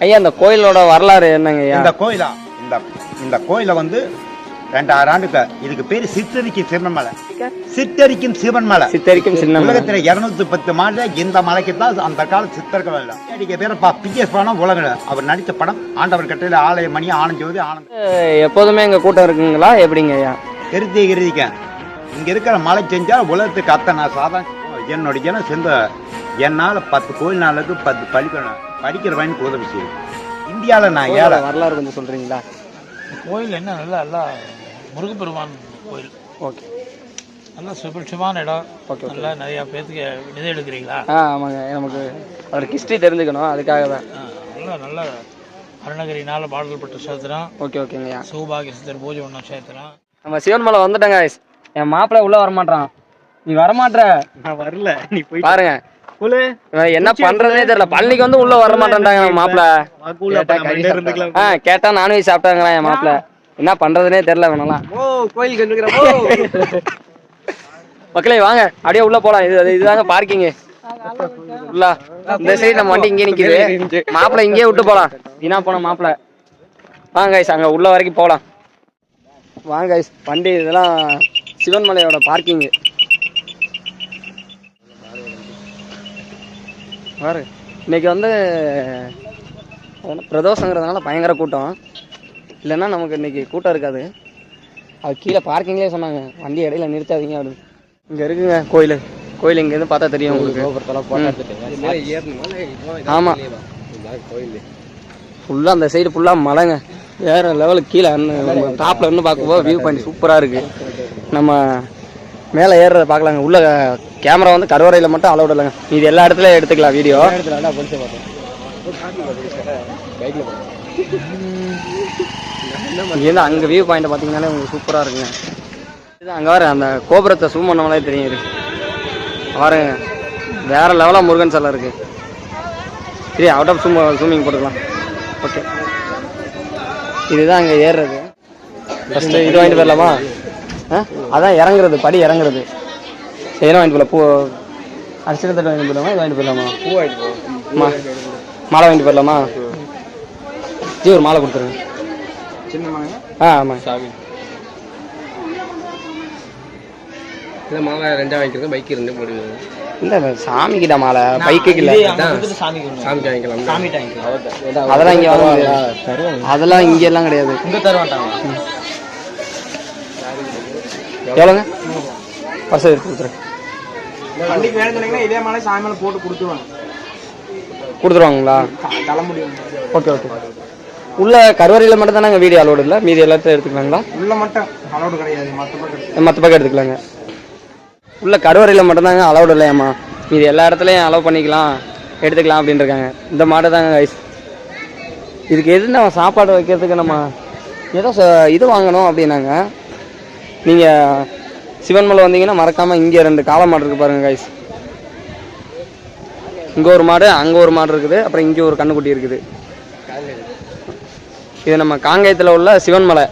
ஐயா இந்த கோயிலோட வரலாறு என்னங்க ஐயா? இந்த கோயிலை வந்து 2000 ஆண்டுக்கு இதுக்கு பேரு சித்தரிக்கும் சிவன்மலை. சித்தரிக்கும் சிவன்மலை. சித்தரிக்கும் சிவன்மலை. உலகத்துல 210 மலை இந்த மலைக்கு தான் அந்த கால சித்தர்கள் எல்லாம். அடிக்க பேர பிஎஸ் படம் உலக அவர் நடித்த படம் ஆண்டவர் கட்டையில ஆலய மணி ஆனஞ்சோதி ஆனந்த். எப்போதுமே எங்க கூட்டம் இருக்குங்களா எப்படிங்க ஐயா? இறுதிக்க இங்க இருக்கிற மலை செஞ்சா உலகத்துக்கு அத்தனை சாதாரண என்னோட ஜனம் சேர்ந்த என்னால 10 கோயில் நாளுக்கு 10 படிக்கிறவனுக்கு உதவி செய்யும். இந்தியாவில் நான் ஏழை. வரலாறு கொஞ்சம் சொல்றீங்களா? கோயில் என்ன நல்லா முருகப்பெருமான் கோயில். ஓகே. நல்லா சுபிட்சமான இடம். ஓகே. நல்லா நிறைய பேருக்கு நிதி எடுக்கிறீங்களா? ஆமாங்க, நமக்கு அதோட ஹிஸ்ட்ரி தெரிஞ்சுக்கணும், அதுக்காக தான். நல்ல அருணகிரினால பாடல்பட்ட சேர்த்துறோம். ஓகேங்கய்யா. சௌபாகிய சித்தர் பூஜை ஒன்றும் சேர்த்துறோம். நம்ம சிவன்மலை வந்துட்டேங்க. என் மாப்பிள்ளை உள்ள வரமாட்டான். நீ வரமாட்ட? நான் வரல, நீ போய் பாருங்க. என்ன பண்றதே தெரியல. பழனிக்கு வந்து உள்ள வர மாட்டேன்டாங்க மாப்பிள்ள. கேட்டா நான்வெஜ் சாப்பிட்டாங்களா என் மாப்பிள்ள. என்ன பண்றதுனே தெரியல வேணாம். கோயிலுக்கு மக்களே வாங்க அப்படியே உள்ள போலாம். இதுதாங்க பார்க்கிங். உள்ள இந்த சைடு நம்ம வண்டி இங்கே நிக்குது. மாப்பிள்ள இங்கேயே விட்டு போலாம். வீணா போன மாப்பிள்ள. வாங்க கைஸ் அங்க உள்ள வரைக்கும் போலாம். வாங்க கைஸ், வண்டி இதெல்லாம் சிவன்மலையோட பார்க்கிங். பாரு இன்னைக்கு வந்து பிரதோஷங்கிறதுனால பயங்கர கூட்டம். இல்லைன்னா நமக்கு இன்னைக்கு கூட்டம் இருக்காது. அது கீழே பார்க்கிங்லேயே சொன்னாங்க வண்டி இடையில நிறுத்தாதீங்க அப்படின்னு. இங்கே இருக்குங்க கோயில். கோயில் இங்கேருந்து பார்த்தா தெரியும் உங்களுக்கு. ஆமாம், ஃபுல்லாக அந்த சைடு ஃபுல்லாக மலைங்க. வேற லெவலுக்கு கீழே டாப்ல இருந்து பார்க்கும்போது வியூ பாயிண்ட் சூப்பராக இருக்கு. நம்ம மேலே ஏறுறத பார்க்கலாங்க. உள்ள கேமரா வந்து கருவறையில் மட்டும் அலோட் இல்லைங்க. இது எல்லா இடத்துலையும் எடுத்துக்கலாம் வீடியோ. இங்கேருந்து அங்கே வியூ பாயிண்ட் பார்த்தீங்கன்னாலே உங்களுக்கு சூப்பராக இருக்குங்க. இது அங்கே வர அந்த கோபுரத்தை ஜூம் பண்ணவங்களே தெரியுது பாருங்க. வேற லெவலாக முருகன் சிலை இருக்கு. சரி அவுட் ஆஃப் ஜூமிங் போட்டுக்கலாம். ஓகே, இதுதான் அங்கே ஏறுறது. ஃபஸ்ட்டு இது வாங்கிட்டு போயிடலாமா? அதான் இறங்குறது, படி இறங்குறது. சரி வாங்கிட்டு போகலாம். பூ அரிசி தட்டு வாங்கிட்டு போயிடலாமா? இது வாங்கிட்டு போயிடலாமா? பூ வாங்கிட்டு போகலாமா? மாலை வாங்கிட்டு போயிடலாமா? ஜி ஒரு மாலை கொடுத்துருங்க. சின்ன மாலை? ஆமாம். சாமி இல்லை மாலை ரெண்டாக வாங்கிக்கிறேன். பைக்கு ரெண்டு போடுங்க. இல்லை சாமி கிட்ட மாலை, பைக்கு இல்லை. சாமிக்கு வாங்கிக்கலாம். அதெல்லாம் இங்கே வர அதெல்லாம் இங்கே எல்லாம் கிடையாது. இங்கே தருவாங்க. எவ்வளோங்க? பர்ஸ் எடுத்து கொடுத்துருங்க. வண்டிக்கு வேணும் சொன்னீங்கன்னா இதே மாதிரி சாயங்காலம் போட்டு கொடுத்துருவாங்களா? ஓகே. உள்ள கருவறையில் மட்டும் தானே வீடியோ அலோடு இல்லை? மீதி எல்லாத்தையும் எடுத்துக்கலாங்களா? உள்ள மட்டும் அலோடு கிடையாது, மற்ற பக்கம் எடுத்துக்கலாங்க. உள்ள கருவறையில் மட்டும்தாங்க அலோடு இல்லையாம்மா. மீதி எல்லா இடத்துலையும் அலோவ் பண்ணிக்கலாம், எடுத்துக்கலாம் அப்படின்னு இருக்காங்க. இந்த மாடு தாங்க கைஸ். இதுக்கு எது நம்ம சாப்பாடு வைக்கிறதுக்கு நம்ம ஏதோ இது வாங்கணும் அப்படின்னாங்க. நீங்கள் சிவன்மலை வந்தீங்கன்னா மறக்காமல் இங்கே 2 காளை மாடு இருக்குது பாருங்கள் கைஸ். இங்கே ஒரு மாடு, அங்கே ஒரு மாடு இருக்குது, அப்புறம் இங்கே ஒரு கண்ணுக்குட்டி இருக்குது. இது நம்ம காங்கேயத்தில் உள்ள சிவன்மலை.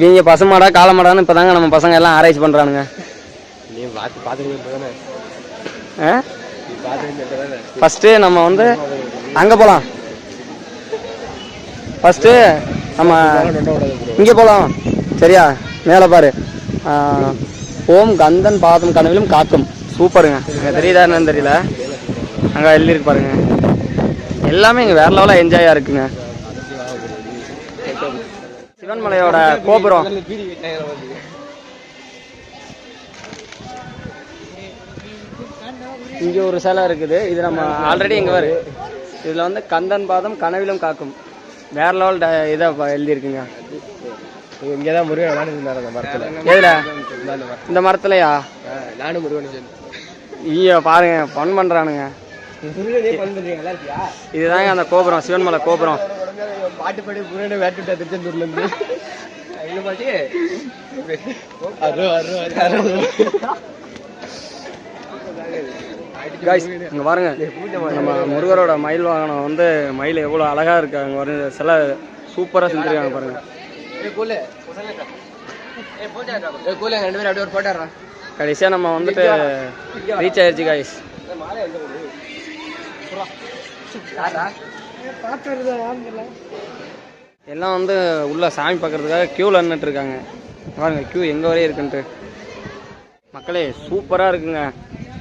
நீங்க பசுமாடா காளமாடான்னு இப்பதாங்க நம்ம பசங்க எல்லாம் ஆராய்ச்சி பண்றானுங்க. ஃபர்ஸ்ட் நம்ம வந்து அங்க போலாம். ஃபர்ஸ்ட் நம்ம இங்க போலாம் சரியா? மேல பாரு, ஓம் கந்தன் பாதம் கனவிலும் காக்கும். சூப்பருங்க. அங்க தெரியுதா என்னன்னு தெரியல, அங்க எழுதிருக்கு பாருங்க. எல்லாமே இங்க வேற லெவலா என்ஜாயா இருக்குங்க. சிவன்மலையோட கோபுரம். இங்க ஒரு சிலை இருக்குது. இது நம்ம ஆல்ரெடி இங்க வரு. இதுல வந்து கந்தன் பாதம் கனவிலும் காக்கும். வேற லெவல் இதை எழுதியிருக்குங்க. இங்கதான் முருகன் விளையாண்டுருந்தாரு அந்த மரத்துல. எதுல? இந்த மரத்துலயா? நானும் முருகன். ஐயோ பாருங்க, ஃபன் பண்றானுங்க. இதுதாங்க அந்த கோபுரம், சிவன்மலை கோபுரம். பாட்டு பாடி முருகனை வேட்டுட்டா திருச்செந்தூர்ல இருந்து. இங்க பாருங்க, நம்ம முருகரோட மயில் வாகனம் வந்து மயில் எவ்வளவு அழகா இருக்கு. அங்க வர சில சூப்பரா செஞ்சிருக்காங்க பாருங்க. கடைசியாக நம்ம வந்துட்டு ரீச் ஆயிடுச்சு காய்ஸ். எல்லாம் வந்து உள்ள சாமி பார்க்கறதுக்காக க்யூவில் நின்றுட்டு இருக்காங்க. பாருங்க க்யூ எங்கே வரையும் இருக்குன்ட்டு. மக்களே சூப்பராக இருக்குங்க.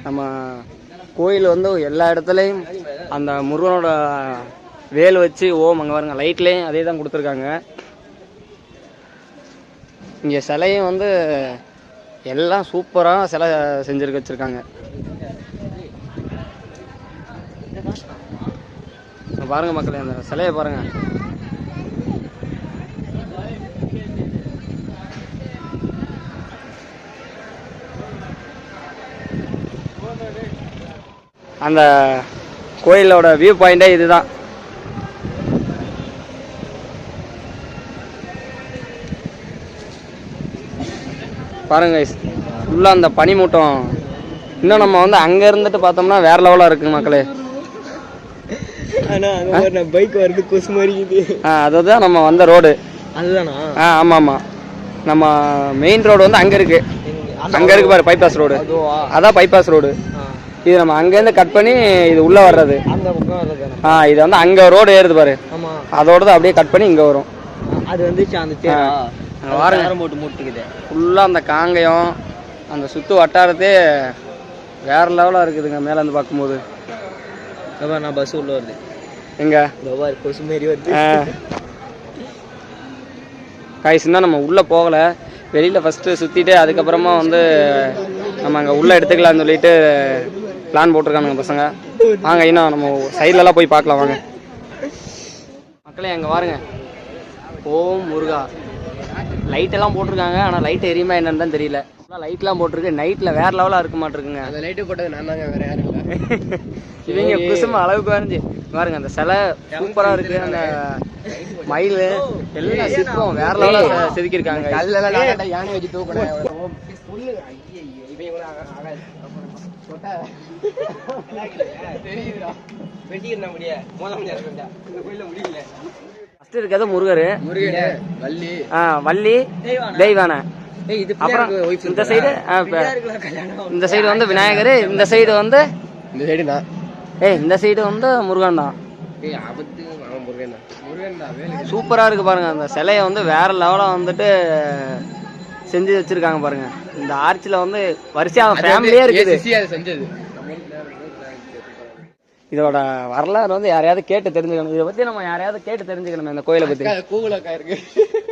நம்ம கோயில் வந்து எல்லா இடத்துலையும் அந்த முருகனோட வேல் வச்சு ஓம் அங்கே பாருங்க லைட்லேயும் அதே தான் கொடுத்துருக்காங்க. இங்கே சிலையும் வந்து எல்லாம் சூப்பராக சிலை செஞ்சுருக்க வச்சுருக்காங்க. பாருங்க மக்களே அந்த சிலையை பாருங்க. அந்த கோயிலோட வியூ பாயிண்டே இதுதான். பாருங்க ஃபுல்லாக அந்த பனிமூட்டம். இன்னும் நம்ம வந்து அங்கே இருந்துட்டு பார்த்தோம்னா வேற லெவலாக இருக்குங்க மக்களே. பைக் வருது கொசு மாதிரி. அதுதான் நம்ம வந்த ரோடு. அதுதானா? ஆமாம் ஆமாம். நம்ம மெயின் ரோடு வந்து அங்கே இருக்கு. அங்கே இருக்கு பாரு பைபாஸ் ரோடு. அதான் பைபாஸ் ரோடு. இது நம்ம அங்கேருந்து கட் பண்ணி இது உள்ளே வர்றது. இது வந்து அங்கே ரோடு ஏறுது பாரு. அதோட அப்படியே கட் பண்ணி இங்கே வரும். அது வந்துச்சு அந்த வாரம் போட்டு மூட்டுக்குது. ஃபுல்லாக அந்த காங்கயம் அந்த சுற்று வட்டாரத்தே வேற லெவலாக இருக்குதுங்க மேலே இருந்து பார்க்கும்போது. நான் பஸ் உள்ள வருது. எங்க கொசு மாரி வருது. காய்ஸ்னா நம்ம உள்ளே போகலை. வெளியில் ஃபஸ்ட்டு சுற்றிட்டு அதுக்கப்புறமா வந்து நம்ம அங்கே உள்ளே எடுத்துக்கலாம்னு சொல்லிட்டு பிளான் போட்டிருக்கானுங்க பசங்க. வாங்க இன்னும் நம்ம சைட்லலாம் போய் பார்க்கலாம் வாங்க. மக்களே அங்கே பாருங்க ஓம் முருகா லைட்டெல்லாம் போட்டிருக்காங்க. ஆனால் லைட் எரியுமா என்னன்னு தான் தெரியல. லைட்லாம் போட்டிருக்கு. நைட்டில் வேற லெவலாக இருக்க மாட்டிருக்குங்க. அந்த லைட்டு போட்டது நான் தாங்க, வேற யாரும் இல்லை. இவங்க குசும அளவுக்கு வரைஞ்சி பாருங்க. அந்த சிலை சூப்பராக இருக்கு. அந்த மயில் எல்லாம் சிற்பம் வேற லெவலாக செதுக்கியிருக்காங்க. யானை வச்சு தூக்கணும். ஃபர்ஸ்ட் இருக்கிறது முருகர், வள்ளி, தெய்வானை. அப்புறம் இந்த சைடு இந்த சைடு வந்து விநாயகர். இந்த சைடு வந்து இந்த சைடு வந்து முருகன் தான். சூப்பரா இருக்கு பாருங்க. அந்த சிலையை வந்து வேற லெவலா வந்துட்டு செஞ்சு வச்சிருக்காங்க பாருங்க. இந்த ஆர்ச்சில வந்து வரிசையா ஃபேமிலியே இருக்குது. இதோட வரலாறு வந்து யாரையாவது கேட்டு தெரிஞ்சுக்கணும். இதை பத்தி நம்ம யாரையாவது கேட்டு தெரிஞ்சுக்கணும். இந்த கோயிலை பத்தி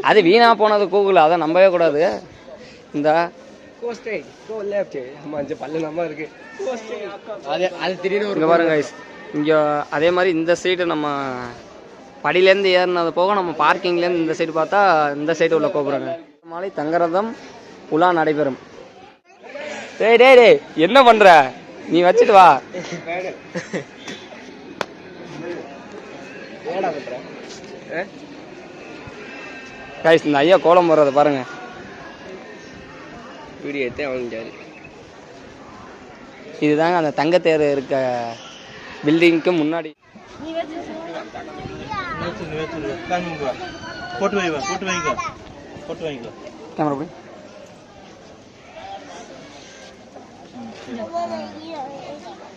அது வீணா போனது கூகுள், அதை நம்பவே கூடாது. இந்த பாருங்க இங்க அதே மாதிரி இந்த சைடு நம்ம படியிலேருந்து ஏறினது போக நம்ம பார்க்கிங்லேருந்து இந்த சைடு பார்த்தா இந்த சைடு உள்ள கோபுரங்க. மாலை தங்கரதம் உலா நடைபெறும். டேய் டேய் டேய் என்ன பண்ற நீ? வச்சுட்டு வா. கைஸ் இந்த ஐயா கோலம் போடுறத பாருங்க. வீடியோ எடுத்து வாங்கிட்டாரு. இதுதாங்க அந்த தங்கத்தேர் இருக்க பில்டிங்க்கு முன்னாடி. போட்டு வைங்க கேமரா போய்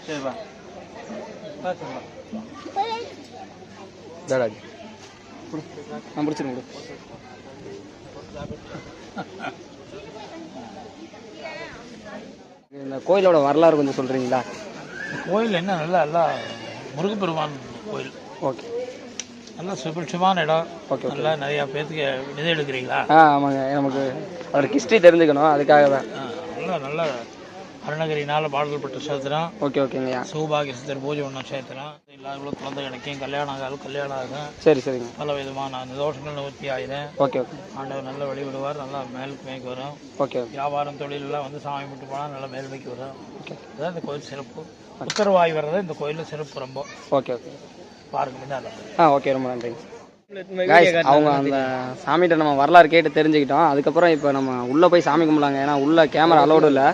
சரி வா. நான் பிடிச்சிருங்க. இந்த கோயிலோட வரலாறு கொஞ்சம் சொல்றீங்களா? கோயில் என்ன நல்லா முருகப்பெருமான் கோயில். ஓகே. நல்லா சுபிட்சமான இடம். ஓகே. நல்லா நிறையா பேர்த்துக்கு நிதி எடுக்கிறீங்களா? ஆமாங்க. நமக்கு அதோட ஹிஸ்ட்ரி தெரிஞ்சுக்கணும், அதுக்காக தான். நல்ல அருணகிரினால் பாடல்பட்ட சேத்திரம். ஓகே ஓகேங்கய்யா. சௌபாகிய சித்தர் பூஜை ஒன்று சேத்திரம். எல்லாருக்கும் குழந்தை கிடைக்கும், கல்யாணம் ஆகும். சரி சரிங்க. பல விதமான தோஷங்கள் நிவர்த்தி ஆயிடும். Okay okay. ஆண்டவர் நல்ல வழிவிடுவார். நல்லா மேல்மைக்கு வரும். ஓகே. வியாபாரம் தொழிலெல்லாம் வந்து சாமி விட்டு போனால் நல்லா மேல்மைக்கு வரும். ஓகே. அதுதான் இந்த கோயில் சிறப்பு. உத்தரவாய் வர்றது இந்த கோயிலில் சிறப்பு ரொம்ப. Okay okay. பாருங்க முன்னாடி. ஓகே ரொம்ப நன்றிங்க. அவங்க அந்த சாமிகிட்ட நம்ம வரலாறு கேட்டு தெரிஞ்சுக்கிட்டோம். அதுக்கப்புறம் இப்போ நம்ம உள்ளே போய் சாமி கும்பிடலாங்க. ஏன்னா உள்ள கேமரா அலோடு இல்லை.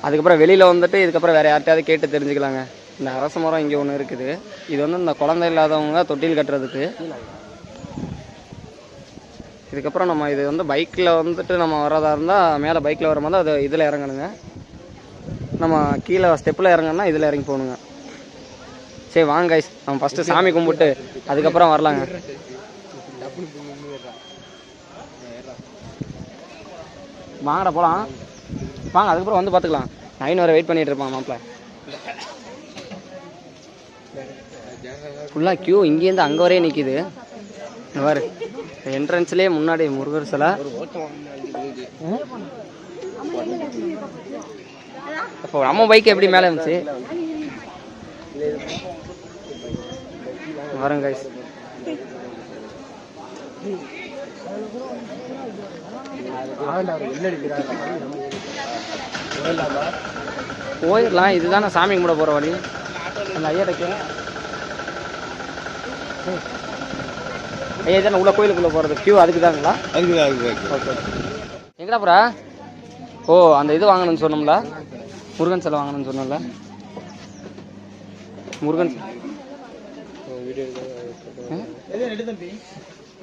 அதுக்கப்புறம் வெளியில் வந்துட்டு இதுக்கப்புறம் வேறு யார்கிட்டயாவது கேட்டு தெரிஞ்சுக்கலாங்க. இந்த அரச மரம் இங்கே ஒன்று இருக்குது. இது வந்து இந்த குழந்தை இல்லாதவங்க தொட்டில் கட்டுறதுக்கு. இதுக்கப்புறம் நம்ம இது வந்து பைக்கில் வந்துட்டு நம்ம வரதா இருந்தால் மேலே பைக்கில் வர மாதிரி அது இதில் இறங்கணுங்க. நம்ம கீழே ஸ்டெப்பில் இறங்கணும்னா இதில் இறங்கி போகணுங்க. சரி வாங்க கைஸ், நம்ம ஃபஸ்ட்டு சாமி கும்பிட்டு அதுக்கப்புறம் வரலாங்க. வாங்கடா போகலாம் வாங்க, அதுக்கப்புறம் வந்து பார்த்துக்கலாம். 9 வரை வெயிட் பண்ணிகிட்டு இருப்பான் மாப்பிள்ள. ஃபுல்லாக க்யூ இங்கேருந்து அங்கே வரையே நிற்கிது. பாரு என்ட்ரன்ஸ்லேயே முன்னாடி முருகர் சிலை. இப்போ நம்ம பைக் எப்படி மேலே இருந்துச்சு வரேன் கைஸ். போயிடலாம், இதுதானே சாமி கும்பிட போகிற வழி. அந்த ஐயாட்ட ஐயா தானே உள்ள கோயிலுக்குள்ளே போகிறது க்யூ அதுக்கு தாங்களா? ஓகே. எங்கடா போகிறா? ஓ அந்த இது வாங்கணும்னு சொன்னோம்ல, முருகன் சிலை வாங்கணும்னு சொன்னோம்ல. முருகன்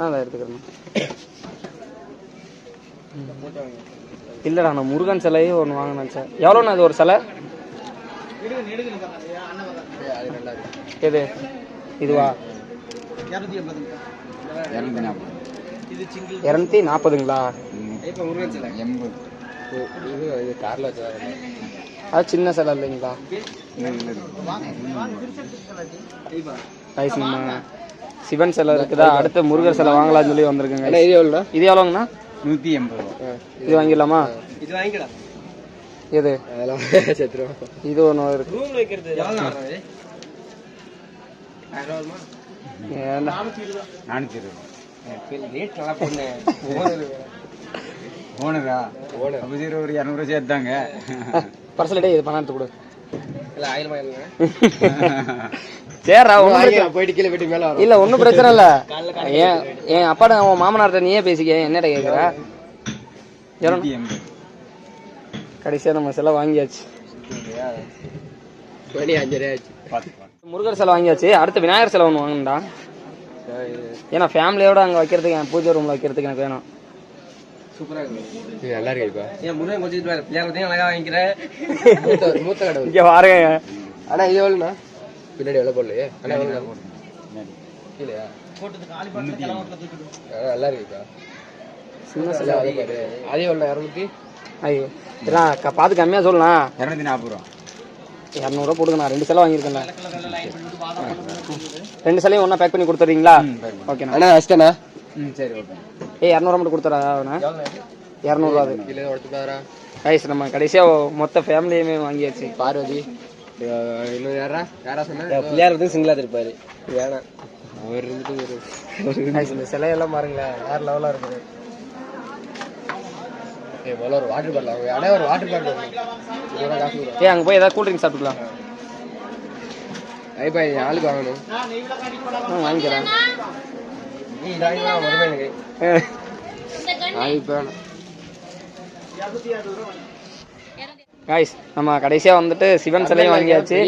அதான் எடுத்துக்கிறேன். இல்லைடா நான் முருகன் சிலையே ஒன்று வாங்கினேன் சார். எவ்வளோண்ணா இது ஒரு சிலை? எது இதுவா? 240ங்களா? அது சின்ன சிலை இல்லைங்களா? ரைஸ் நம்ம சிவன் சிலை இருக்குதா, அடுத்து முருகர் சிலை வாங்கலாம்னு சொல்லி வந்திருக்குங்க. இது எவ்வளோண்ணா? இது எவ்வளோங்கண்ணா? 180. இது வாங்கிடலாமா? இது வாங்கிக்கலாம். எது இது ஒன்று இருக்கு. சேர்த்தாங்க பர்சன்டேஜ் இது பணம் எடுத்து கொடு. சரிடா போயிட்டு கீழே போயிட்டு மேலே இல்லை ஒன்றும் பிரச்சனை இல்லை. என் அப்பாட்ட உன் மாமனார்ட்ட நீயே பேசிக்க, என்னடா கேட்குற? கடைசியாக நம்ம சிலை வாங்கியாச்சு. முருகர் சிலை வாங்கியாச்சு. அடுத்து விநாயகர் சிலை ஒன்று வாங்கணும்டா. ஏன்னா ஃபேமிலியோட அங்கே வைக்கிறதுக்கு, என் பூஜை ரூமில் வைக்கிறதுக்கு எனக்கு வேணும். சூப்பராக இருக்கு, நல்லா இருக்கு. என் முருகன் கொஞ்சம் அழகாக வாங்கிக்கிறேன். மூத்த கடை இங்கே வாருங்க. ஆனால் இது எவ்வளோண்ணா? பின்னாடி எவ்வளோ போடலையே? ஆனால் எவ்வளோ இல்லையா? நல்லா இருக்குக்கா. சின்ன சிலை அதே எவ்வளோ? 200. ஐயோ இதெல்லாம் பார்த்து கம்மியாக சொல்லலாம். 240 ரூபா. 200 போட்டுக்கண்ணா. 2 சிலை வாங்கியிருக்கேண்ணா. 2 சிலையும் ஒன்றா பேக் பண்ணி கொடுத்துறீங்களா? ஓகேண்ணா. அண்ணா அஷ்டண்ணா. சரி ஓகே. 200 மட்டும் கொடுத்துறா. 200 அது ரைஸ். நம்ம கடைசியாக மொத்த ஃபேமிலியுமே வாங்கியாச்சு. பார்வதி இன்னும் யாரா சொன்னா பிள்ளையார் வந்து சிங்கிளாக இருப்பாரு. வேணாம் அவர் இருந்துட்டு இந்த சிலையெல்லாம் பாருங்களேன், வேறு லெவலாக இருக்குது. ஒரு வாட்டர் பாட்டில் ஒரு வாட்டர் பாட்டில் அங்கே போய் ஏதாவது கூல்ட்ரிங்க் சாப்பிட்டுக்கலாம். ஐப்பா ஆளுக்கு வாங்கணும். வாங்கிக்கிறேன். காய்ஸ் நம்ம கடைசியாக வந்துட்டு சிவன் சிலையும் வாங்கியாச்சு.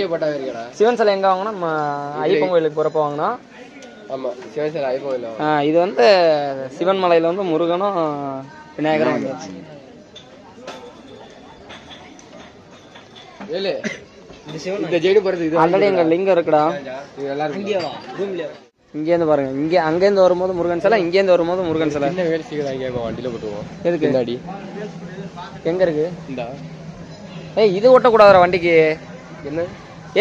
சிவன் சிலை எங்கே வாங்கினா நம்ம ஐயப்பன் கோயிலுக்கு போகிறப்ப வாங்கினோம். ஆமாம் சிவன் சிலை ஐயப்பன் கோயில். இது வந்து சிவன் மலையில் வந்து முருகனும் விநாயகரும் வாங்கியாச்சு. ஆல்ரெடி எங்க லிங்கம் இருக்குடா. இங்கேருந்து பாருங்க, இங்கே அங்கேருந்து வரும்போது முருகன் சிலை, இங்கேருந்து வரும்போது முருகன் சிலை. வண்டியில் போட்டுவோம். எதுக்கு? முன்னாடி எங்க இருக்கு? ஏய் இது ஓட்டக்கூடாதுடா வண்டிக்கு. என்ன?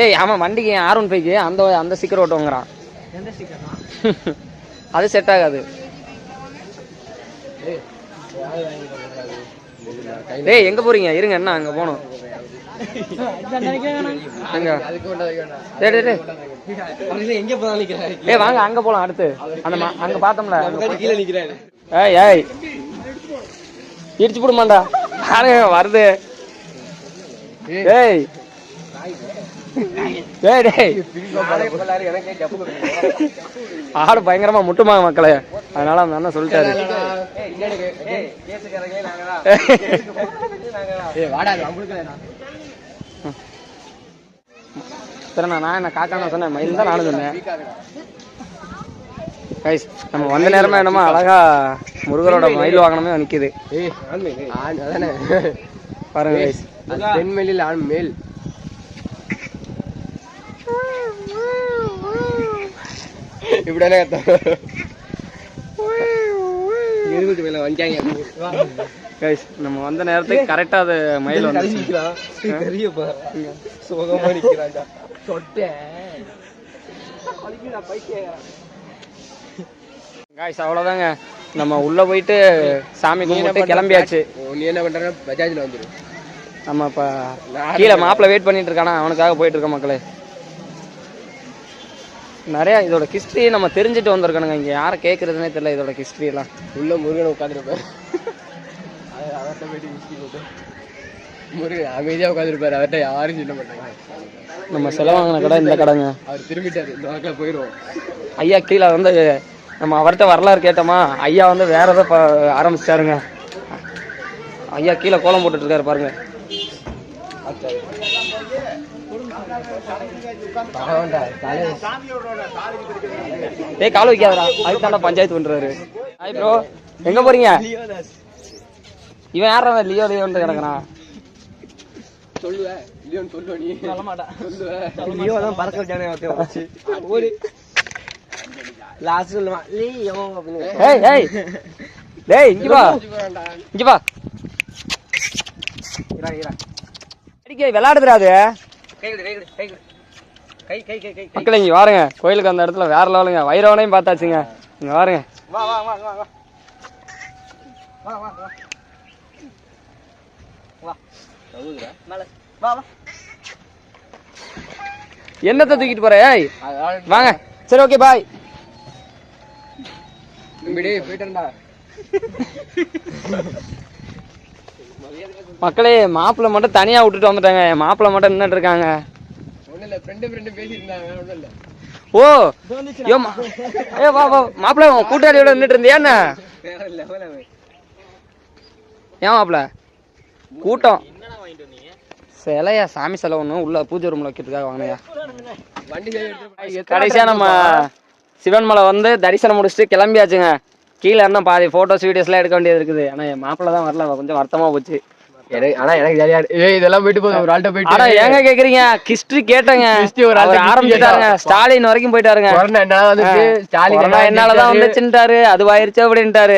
ஏய் ஆமாம் வண்டிக்கு R15க்கு அந்த ஸ்டிக்கர் ஓட்டுவாங்கிறான். அது செட் ஆகாது. ஏய் எங்க போறீங்க? இருங்க, என்ன அங்க போகணும். ஏய் வாங்க அங்க போலாம். அடுத்து அங்க பார்த்தோம்ல ஏய் ஏய் இடிச்சு போடுமாண்டா வருது. ஏய் ஆடு பயங்கரமா முட்டுமா மக்களே, அதனால அந்த அண்ணன் சொல்லிட்டாரு. சரி நான் என்ன காக்கான சொன்னேன், மயில் தான் நானும் சொன்னேன். கைஸ் நம்ம வந்த நேரமா என்னமோ அழகா முருகரோட மயில் வாகனமே நிக்குது ஆண் அதானே பாருங்க கைஸ். பெண் மயிலில் ஆண் மேல் இப்படிதானே இருபது மேல வந்துட்டாங்க கைஸ் நம்ம வந்த நேரத்துக்கு கரெக்டா அது மயில் வந்து சுகமா நிக்கிறாங்க கைஸ் அவ்வளோதாங்க. நம்ம உள்ள போயிட்டு சாமி கும்பிட்டு கிளம்பியாச்சு. நீ என்ன பண்ற? பஜாஜ்ல வந்துரு. நம்ம இப்போ கீழே மாப்பிள்ள வெயிட் பண்ணிட்டு இருக்கானா, அவனுக்காக போயிட்டு இருக்க மக்களே. நிறைய இதோட ஹிஸ்ட்ரி நம்ம தெரிஞ்சுட்டு வந்திருக்கணுங்க. இங்கே யாரை கேட்குறதுனே தெரியல இதோட ஹிஸ்ட்ரி எல்லாம். உள்ள முருகனை உட்காந்துருப்பாரு, அவர்கிட்ட போயிட்டு ஹிஸ்ட்ரி போட்டு முருகன் அமைதியாக உட்காந்துருப்பாரு, அவர்கிட்ட யாரும் சொல்ல மாட்டாங்க. நம்ம செலவாங்கின கடை இந்த கடைங்க. அவர் திரும்பிட்டாரு, இந்த வாக்கில் போயிடுவோம். ஐயா கீழே வந்து நம்ம அவர்கிட்ட வரலாறு கேட்டோமா, ஐயா வந்து வேற ஏதோ ஆரம்பிச்சிட்டாருங்க. ஐயா கீழே கோலம் போட்டுட்டு இருக்காரு பாருங்க. ஏய் கால் வைக்காதடா, அதுக்கு தாண்டா பஞ்சாயத்து பண்றாரு. ஹாய் ப்ரோ, எங்க போறீங்க? இவன் யாரா லியோ லியோன்னு கிடக்குறான்? சொல்லுவேன் லியோன்னு சொல்லுவேன். நீ சொல்ல மாட்டேன். சொல்லுவேன் லியோ தான் பறக்க வச்சு ஒரு லாஸ்ட் சொல்லுவான் லியோ அப்படின்னு. ஏய் ஏய் டேய் இங்க வா, இங்க வா. அடிக்க விளையாடுதுடா அது. மக்கள் இங்க வாருங்க, கோயிலுக்கு அந்த இடத்துல வேற லெவலுங்க. வைரவனையும் பார்த்தாச்சுங்க. இங்க வாருங்க. என்னத்தை தூக்கிட்டு போற? ஏய் வாங்க. சரி ஓகே பாய். போயிட்டா மக்களே, மாப்பிள்ளை மட்டும் தனியா விட்டுட்டு வந்துட்டாங்க. மாப்பிள்ளை மட்டும் நின்னுட்டு இருக்காங்க. ஒன்றும் இல்லை, ஃப்ரெண்டு பேசிட்டு இருந்தாங்க, ஒன்றும் இல்லை. ஓ ஏ வா வா மாப்பிள்ள, கூட்டாளியோட நின்றுட்டு இருந்தியா என்ன? வேற லெவல். ஏன் மாப்பிள்ள கூட்டம் சிலையா? சாமி சிலை ஒன்று உள்ள பூஜை ரூம்ல வைக்கிறதுக்காக வாங்கினையா? வண்டி கடைசியா நம்ம சிவன்மலை வந்து தரிசனம் முடிச்சுட்டு கிளம்பியாச்சுங்க. கீழே இருந்தால் பாதி ஃபோட்டோஸ் வீடியோஸ்லாம் எடுக்க வேண்டியது இருக்குது. ஆனால் என் மாப்பிள்ள தான் வரல, கொஞ்சம் வருத்தமாக போச்சு. ஆனா எனக்கு ஜாலியா இதெல்லாம் போயிட்டு போங்க. ஒரு ஆள்கிட்ட போயிட்டு ஆனா ஏங்க கேக்குறீங்க? ஹிஸ்டரி கேட்டேங்க. ஒரு ஆரம்பிச்சுட்டாருங்க. ஸ்டாலின் வரைக்கும் போயிட்டாருங்க. என்னாலதான் வந்துச்சுட்டாரு, அதுவாயிருச்சு அப்படின்ட்டாரு.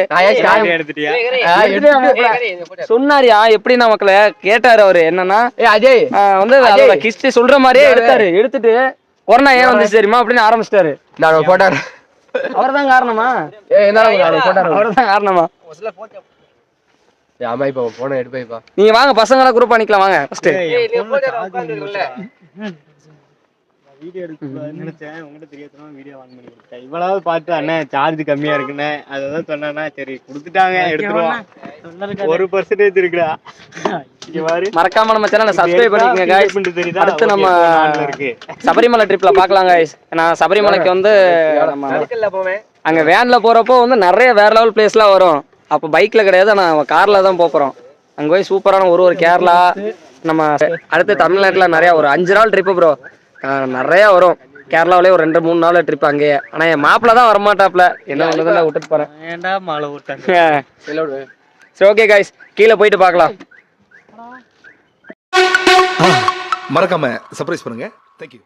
சொன்னாரியா எப்படின்னா மக்களை கேட்டாரு அவரு. என்னன்னா வந்து அதோட ஹிஸ்டரி சொல்ற மாதிரியே எடுத்துட்டு கொரோனா ஏன் வந்துச்சு தெரியுமா அப்படின்னு ஆரம்பிச்சிட்டாரு. அவர்தான் காரணமா? அவர்தான் காரணமா? ஆமா, இப்ப போன எடுப்பா. நீங்க வாங்க, பசங்களா குரூப் பண்ணிக்கலாம் வாங்க. ஃபர்ஸ்ட் வீடியோ எடுக்கணும்னு நினைச்சேன், உங்ககிட்ட தெரியாதமா வீடியோ ஆன் பண்ணி கொடுத்தேன். இவ்வளவு பார்த்து அண்ணன் சார்ஜ் கம்மியா இருக்குன்னு அதான் சொன்னா, சரி கொடுத்துட்டாங்க எடுத்துருவோம். 1% இருக்குடா. மறக்காம நம்ம சேனலை சப்ஸ்கிரைப் பண்ணிக்கங்க गाइस. அடுத்து நம்ம சபரிமலை ட்ரிப்ல பார்க்கலாம் गाइस. நான் சபரிமலைக்கு வந்து அங்க வேன்ல போறப்போ வந்து நிறைய வேற லெவல் பிளேஸ்லாம் வரும். அப்போ பைக்ல கிடையாது, நான் கார்ல தான் போறோம். அங்க போய் சூப்பரான ஒரு கேரளா, நம்ம அடுத்து தமிழ்நாட்டுல நிறைய ஒரு 5 நாள் ட்ரிப்பு ப்ரோ. நிறைய வரும். கேரளாவிலே ஒரு 2-3 நாள் ட்ரிப் அங்கேயே. ஆனா என் மாப்பிள்ள தான் வரமாட்டாப்ல. என்ன ஒண்ணுதான் விட்டுட்டு போறேன். ஏன்டா மாலை விட்டாங்க. சரி ஓகே गाइस, கீழே போயிட்டு பார்க்கலாம். மறக்காம சர்ப்ரைஸ் பண்ணுங்க. தேங்க்யூ.